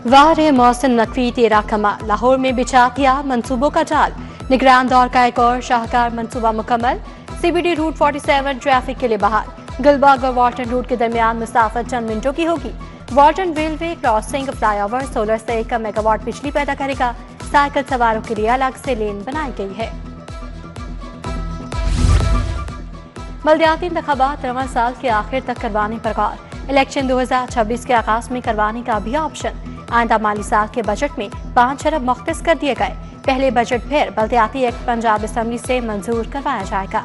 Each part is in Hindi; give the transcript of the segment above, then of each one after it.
वाह रे मोहसिन नकवी तेरा कमाल, लाहौर में बिछा किया मंसूबों का जाल। निगरान दौर का एक और शाहकार मंसूबा मुकम्मल। CBD रूट 47 ट्रैफिक के लिए बहाल। गुलबाग और वाल्टन रूट के दरमियान मुसाफत चंद मिनटों की होगी। Walton railway crossing flyover solar से 1 मेगावाट बिजली पैदा करेगा। साइकिल सवारों के लिए अलग से लेन बनाई गई है। बल्दियाती इंतखाबात रवां साल के आखिर तक करवाने पर गौर। इलेक्शन 2026 के आगाज में करवाने का भी ऑप्शन। आइंदा माली साल के बजट में 5 अरब मुख्तस कर दिए गए। पहले बजट फिर बल्दियाती एक्ट पंजाब असेंबली से मंजूर करवाया जाएगा।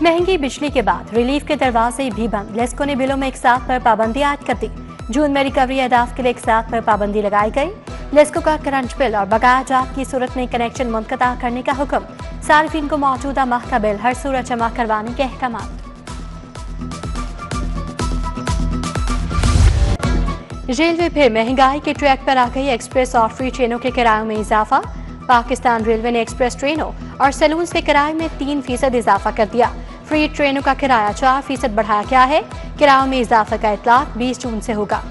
महंगी बिजली के बाद रिलीफ के दरवाजे भी बंद। लेस्को ने बिलों में एक साथ पर पाबंदी आयद कर दी। जून में रिकवरी अहदाफ के लिए एक साथ पर पाबंदी लगाई गई। लेस्को का करंट बिल और बकाया जात की सूरत में कनेक्शन मुनक़ता करने का हुक्म। सार्फिन को मौजूदा माह का बिल हर सूरत जमा करवाने के अहकाम। रेलवे फिर महंगाई के ट्रैक पर आ गई। एक्सप्रेस और फ्री ट्रेनों के किरायों में इजाफा। पाकिस्तान रेलवे ने एक्सप्रेस ट्रेनों और सैलून्स के किराए में 3% इजाफा कर दिया। फ्री ट्रेनों का किराया 4% बढ़ाया गया है। किरायों में इजाफे का इतलाक 20 जून से होगा।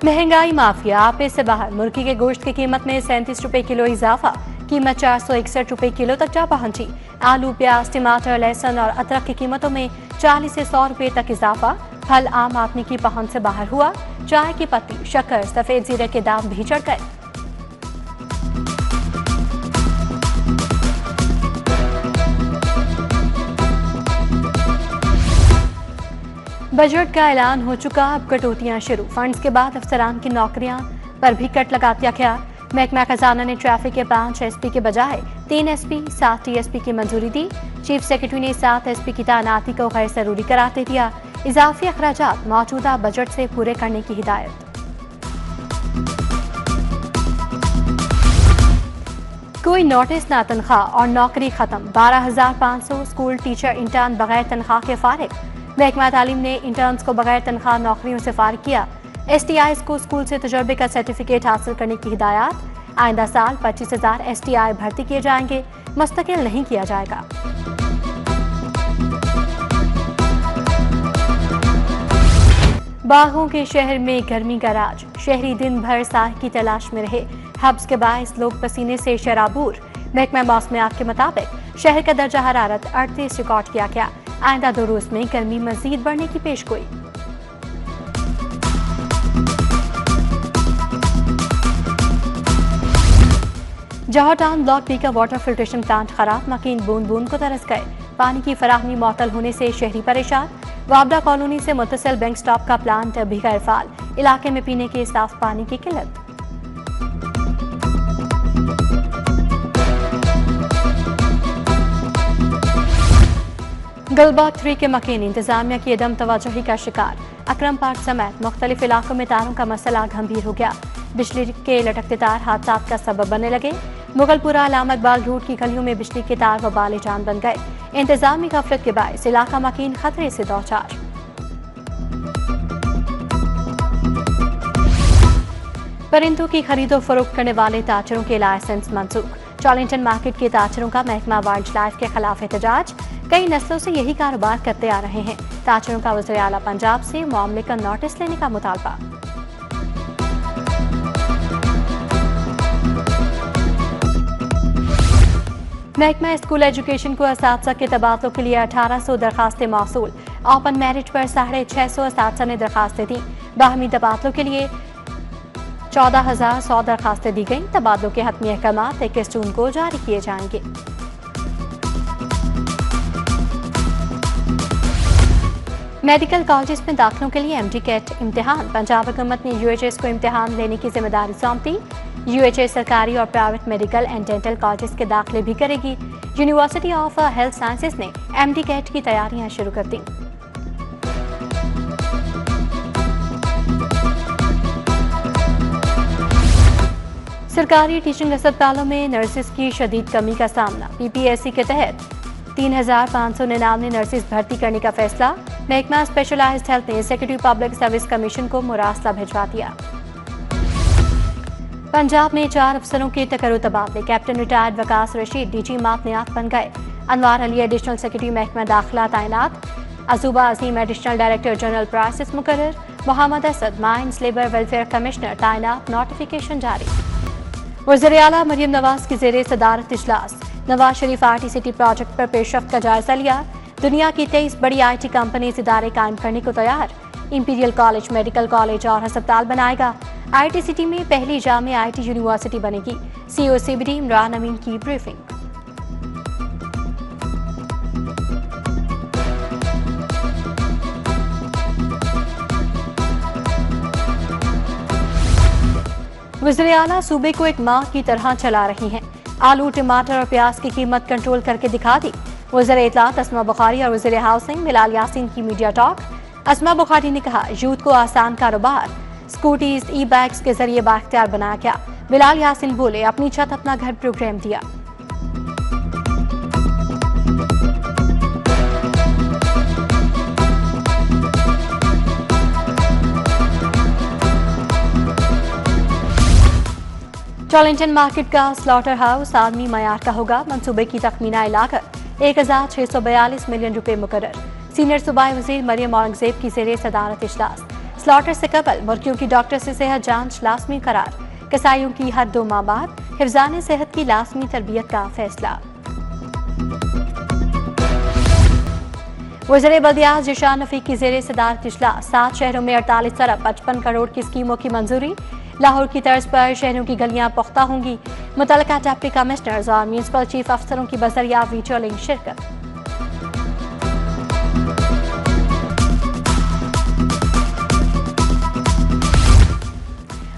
महंगाई माफिया आपे से बाहर। मुर्गी के गोश्त की कीमत में 37 रुपए किलो इजाफा। कीमत 461 रुपए किलो तक जा पहुंची। आलू, प्याज, टमाटर, लहसुन और अदरक की कीमतों में 40 से 100 रुपए तक इजाफा। फल आम आदमी की पहुंच से बाहर हुआ। चाय की पत्ती, शक्कर, सफेद जीरे के दाम भी चढ़ गए। बजट का ऐलान हो चुका, अब कटौतियां शुरू। फंड्स के बाद अफसरान की नौकरियां पर भी कट लगा दिया गया। महकमा खजाना ने ट्रैफिक के 5 SP के बजाय 3 SP, 7 TSP की मंजूरी दी। चीफ सेक्रेटरी ने 7 SP की तैनाती को गैर जरूरी करार दे दिया। इजाफी अखराजात मौजूदा बजट से पूरे करने की हिदायत। कोई नोटिस ना तनख्वाह और नौकरी खत्म। 12,500 स्कूल टीचर इंटर्न बगैर तनख्वाह के फारिग। महकमा तालीम ने इंटर्न्स को बगैर तनख्वाह नौकरियों से फारिग किया। STIs को स्कूल से तजर्बे का सर्टिफिकेट हासिल करने की हिदायत। आइंदा साल 25,000 STI भर्ती किए जाएंगे। मुस्तकिल नहीं किया जाएगा। बागों के शहर में गर्मी का राज। शहरी दिन भर साह की तलाश में रहे। हब्स के बायस लोग पसीने से शराबूर। महकमा मौसमियात के मुताबिक शहर का दर्जा हरारत 38 रिकॉर्ड किया गया। आइंदा 2 रोज में गर्मी मजीद बढ़ने की पेशगोई। जौहर टाउन ब्लॉक B का वाटर फिल्ट्रेशन प्लांट खराब। मकीन बूंद बूंद को तरस गए। पानी की फराहमी मअतल होने से शहरी परेशान। वाबड़ा कॉलोनी से मुत्तसिल बैंक स्टॉप का प्लांट भी गैर फाल। इलाके में पीने के साफ पानी की किल्लत। गुलबाग 3 के मकीन इंतजामिया की अदम तवज्जुही का शिकार। अकरम पार्क समेत मुख्तलिफ इलाकों में तारों का मसला गंभीर हो गया। बिजली के लटकते तार हादसात का सबब बनने लगे। मुगलपुरा अलामा इकबाल रोड की गलियों में बिजली के तार वबाल जान बन गए। इंतजामी गफलत के बायस इलाका मकीन खतरे से दो चार। परिंदों की खरीदो फरोख्त करने वाले ताजरों के लाइसेंस मंसूख। चार्लिंगटन मार्केट के ताजरों का महकमा वाइल्ड लाइफ के खिलाफ एहतजाज। कई नस्लों से यही कारोबार करते आ रहे हैं। ताजरों का वज़ीर आला पंजाब से मामले का नोटिस लेने का मुतालबा। महकमा स्कूल एजुकेशन को असातिज़ा के तबादलों के लिए 1800 दरखास्तें मौसूल। ओपन मेरिट पर 650 असातिज़ा ने दरखास्तें दी। बाहमी तबादलों के लिए 14,100 दरखास्तें दी गईं। तबादलों के हतमी अहकामात 21 जून को जारी किए जाएंगे। मेडिकल कॉलेज में दाखिलों के लिए MD कैट इम्तिहान। पंजाब हुकूमत ने UHS को इम्तिहान लेने की जिम्मेदारी सौंप दी। UHS सरकारी और private medical and dental college के दाखिले भी करेगी। यूनिवर्सिटी ऑफ हेल्थ साइंसेज ने MD कैट की तैयारियां शुरू कर दी। सरकारी टीचिंग अस्पतालों में नर्सेज की शदीद कमी का सामना। PPSC के तहत 3,599 नर्सेज भर्ती करने का फैसला। महकमा स्पेशलाइज्ड हेल्थ ने सेक्रेटरी पब्लिक सर्विस कमीशन को मुरासला भिजवा दिया। पंजाब में 4 अफसरों के तकर्रो तबादले। Captain retired Waqas Rashid DG मातनियात बन गए। अनवार अली एडिशनल सेक्रेटरी महकमा दाखिला तैनात। अजूबा अजीम एडिशनल डायरेक्टर जनरल प्राइसेस मुकर्रर। Mohammad Asad mines labour welfare commissioner तैनात। नोटिफिकेशन जारी। वज़ीर आला मरियम नवाज की ज़ेरे सदारत इजलास। नवाज शरीफ RT-City प्रोजेक्ट पर पेशरफ्त का जायजा लिया। दुनिया की 23 बड़ी IT कंपनीज इदारे कायम करने को तैयार। इंपीरियल कॉलेज, मेडिकल कॉलेज और अस्पताल बनाएगा। IT-City में पहली जामे IT यूनिवर्सिटी बनेगी। CEO CBD इमरान अमीन की ब्रीफिंग। वज़ीर आला सूबे को एक मां की तरह चला रही हैं। आलू, टमाटर और प्याज की कीमत कंट्रोल करके दिखा दी। वज़ीर इत्तलात अस्मा बुखारी और वज़ीर हाउसिंग बिलाल यासीन की मीडिया टॉक। अस्मा बुखारी ने कहा, यूथ को आसान कारोबार, स्कूटीज, ई-बाइक्स के जरिए बाख्तियार बनाया गया। बिलाल यासीन बोले, अपनी छत अपना घर प्रोग्राम दिया। टॉलिंगटन मार्केट का स्लॉटर हाउस आदमी मयार का होगा। मंसूबे की तखमीना लागत 1642 मिलियन रुपए मुकर्रर। सीनियर सूबाई वजीर मरियम औरंगजेब की ज़ेरे सदारत इजलास। स्लॉटर से कबल मुर्गियों की डॉक्टर से सेहत जांच लाजमी करार। कसाईयों की हर 2 माह बाद हिफ्जान सेहत की लाजमी तरबियत का फैसला। वज़ीर बल्दियात ज़िशान रफ़ीक की ज़ेरे सदारत इजलास। 7 शहरों में 48 अरब 55 करोड़ की स्कीमों की मंजूरी। लाहौर की तर्ज पर शहरों की गलियां पुख्ता होंगी। मुतल्लिका डिप्टी कमिश्नर्स और म्यूनिसिपल चीफ अफसरों की बजरिया वीडियो लिंक शिरकत।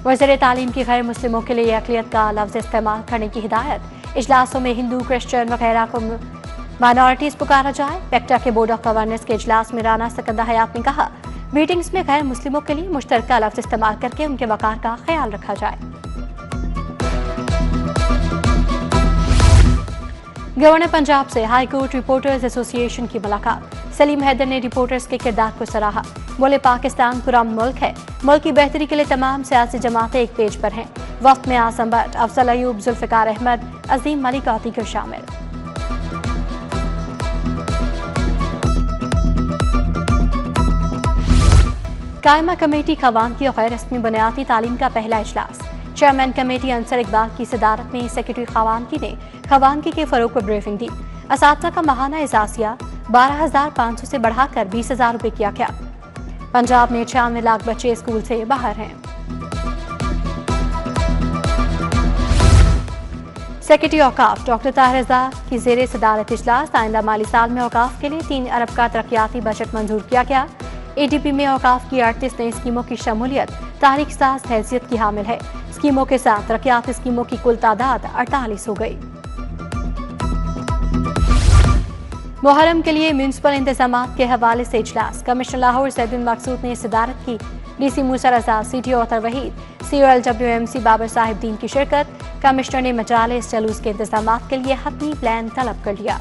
वज़ीर तालीम की गैर मुस्लिमों के लिए अक़लियत का लफ्ज़ इस्तेमाल करने की हिदायत। इजलासों में हिंदू, क्रिश्चियन वगैरह को माइनॉरिटीज़ पुकारा जाए। पेक्टा के बोर्ड ऑफ गवर्नेंस के इजलास में राना सकंदा हयात ने कहा, मीटिंग्स में गैर मुस्लिमों के लिए मुश्तरका लफ्ज़ इस्तेमाल करके उनके वक़ार का ख्याल रखा जाए। गवर्नर पंजाब से हाई कोर्ट रिपोर्टर्स एसोसिएशन की मुलाकात। सलीम हैदर ने रिपोर्टर्स के किरदार को सराहा। बोले, पाकिस्तान पुरअमन मुल्क है। मुल्क की बेहतरी के लिए तमाम सियासी जमातें एक पेज पर हैं। वफ्द में आसम भट्ट, अफजल अयूब, जुल्फ़िकार अहमद, अजीम मलिक और दीगर शामिल। कायमा कमेटी खवानगी और गैर रस्मी बुनियादी तालीम का पहला इजलास। चेयरमैन कमेटी अंसर इकबाल की सदारत में सेक्रेटरी खवानगी ने खवानगी के फरोग पर ब्रीफिंग दी। असातिज़ा का माहाना एजाजिया 12,500 से बढ़ाकर 20,000 रुपये किया गया। पंजाब में 96 लाख बच्चे स्कूल से बाहर हैं। सेक्रेटरी औकाफ डॉक्टर ताहिर रज़ा की ज़ेरे सदारत इजलास। आइंदा माली साल में औकाफ के लिए 3 अरब का तरक्याती बजट मंजूर किया गया। ADP में औकाफ की 38 नई स्कीमों की शमूलियत तारीख साज हैसियत की हामिल है। स्कीमों के साथ तरक्याती स्कीमों की कुल तादाद 48 हो गई। मुहर्रम के लिए म्यूनिसिपल इंतजामात के हवाले से इजलास। कमिश्नर लाहौर सैदुल मकसूद ने सदारत की। DC मूसा रजा, CTO अतर वहीद, CO LWMC बाबर साहिब दीन की शिरकत। कमिश्नर ने मजालिस जलूस के इंतजामात के लिए हतमी प्लान तलब कर लिया।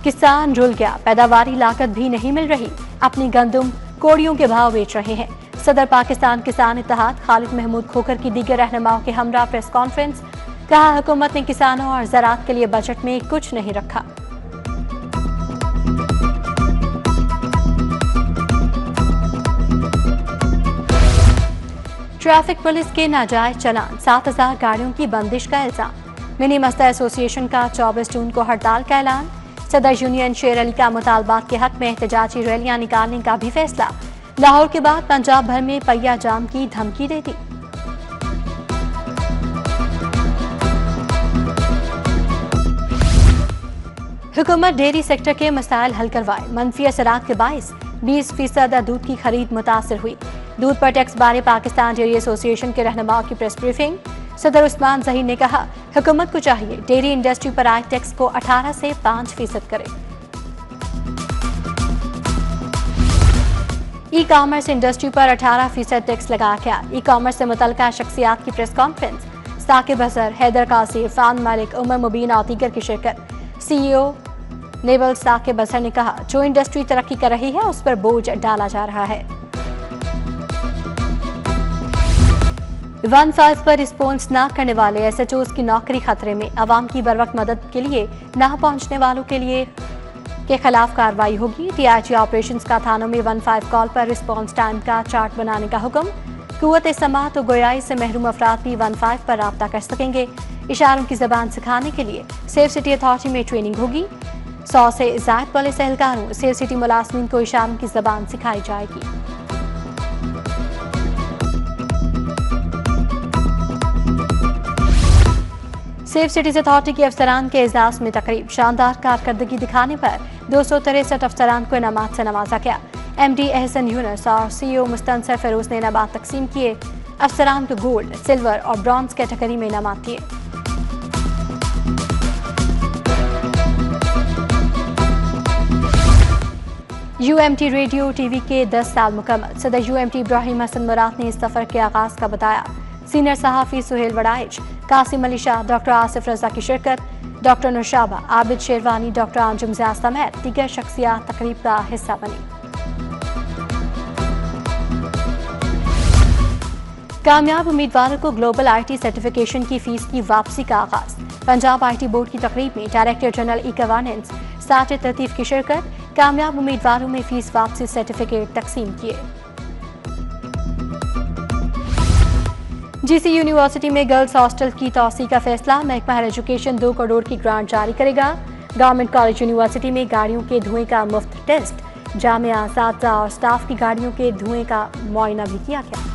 किसान रुल गया, पैदावारी लागत भी नहीं मिल रही। अपनी गंदम कोड़ियों के भाव बेच रहे हैं। सदर पाकिस्तान किसान इत्तेहाद खालिद महमूद खोखर की दीगर रहनुमाओं के हमरा प्रेस कॉन्फ्रेंस। कहा, हुकूमत ने किसानों और ज़राअत के लिए बजट में कुछ नहीं रखा। ट्रैफिक पुलिस के नाजायज चलान, 7,000 गाड़ियों की बंदिश का इल्जाम। मिनी मस्ता एसोसिएशन का 24 जून को हड़ताल का ऐलान। सदर यूनियन शेर अली का मुतालबात के हक में एहतजाजी रैलियां निकालने का भी फैसला। लाहौर के बाद पंजाब भर में पहिया जाम की धमकी दे दी। हुकूमत डेयरी सेक्टर के मसाइल हल करवाए। मनफी असरात के बाइस 20% दूध की खरीद मुतासर हुई। दूध पर टैक्स बारे पाकिस्तान डेयरी एसोसिएशन के रहनुमाओं की प्रेस ब्रीफिंग। सदर उस्मान जहीर ने कहा, हुकूमत को चाहिए डेयरी इंडस्ट्री पर आए टैक्स को 18 से 5% करे। ई कॉमर्स इंडस्ट्री पर 18% टैक्स लगाया गया। ई कॉमर्स से मुतल्लिका शख्सियात की प्रेस कॉन्फ्रेंस। साकिब अजहर, हैदर कासिर, फान मलिक, उमर मुबीन और दीगर की शिरकत। CEO नेवल साकिब अजहर ने कहा, जो इंडस्ट्री तरक्की कर रही है उस पर बोझ डाला जा रहा है। 15 पर रिस्पॉन्स न करने वाले एसएचओज की नौकरी खतरे में। अवाम की बरवक्त मदद के लिए न पहुंचने वालों के खिलाफ कार्रवाई होगी। टीआईजी ऑपरेशंस का थानों में 15 कॉल पर रिस्पॉन्स टाइम का चार्ट बनाने का हुक्म। कुव्वत समाअत और गोयाई से महरूम अफराद भी 15 पर राब्ता कर सकेंगे। इशारों की जबान सिखाने के लिए सेफ सिटी अथॉरिटी में ट्रेनिंग होगी। 100 से ज़ायद पुलिस एहलकारों सेफ सिटी मुलाजमीन को इशारों की जबान सिखाई जाएगी। सेफ सिटीज अथॉरिटी के अफसरान के एजाज में तकरीब। शानदार कारकर्दगी दिखाने पर 263 अफसरान को इनामात से नवाजा गया। एमडी एहसन यूनुस और सीईओ मुस्तनसर फिरोज ने इनामात तकसीम किए। अफसरान को गोल्ड, सिल्वर और ब्रॉन्ज कैटेगरी में इनामात दिए। यूएमटी रेडियो टीवी के 10 साल मुकम्मल। सदर यूएमटी इब्राहिम हसन मुराद ने इस सफर के आगाज का बताया। सीनियर सहाफ़ी सुहेल वड़ाइच, कासिम अली शाह, डॉक्टर आसिफ रजा की शिरकत। डॉक्टर नुशाबा, आबिद शेरवानी, डॉक्टर आंजुम ज़िया समेत दीगर शख्सियात तकरीब का हिस्सा बनी। कामयाब उम्मीदवारों को ग्लोबल आईटी सर्टिफिकेशन की फीस की वापसी का आगाज। पंजाब आईटी बोर्ड की तकरीब में director general e governance Sajid Latif की शिरकत। कामयाब उम्मीदवारों में फीस वापसी सर्टिफिकेट तकसीम किए। जीसी यूनिवर्सिटी में गर्ल्स हॉस्टल की तौसी का फैसला। महकमा हायर एजुकेशन 2 करोड़ की ग्रांट जारी करेगा। गवर्नमेंट कॉलेज यूनिवर्सिटी में गाड़ियों के धुएं का मुफ्त टेस्ट। जामिया, असातिज़ा और स्टाफ की गाड़ियों के धुएं का मुआयना भी किया गया।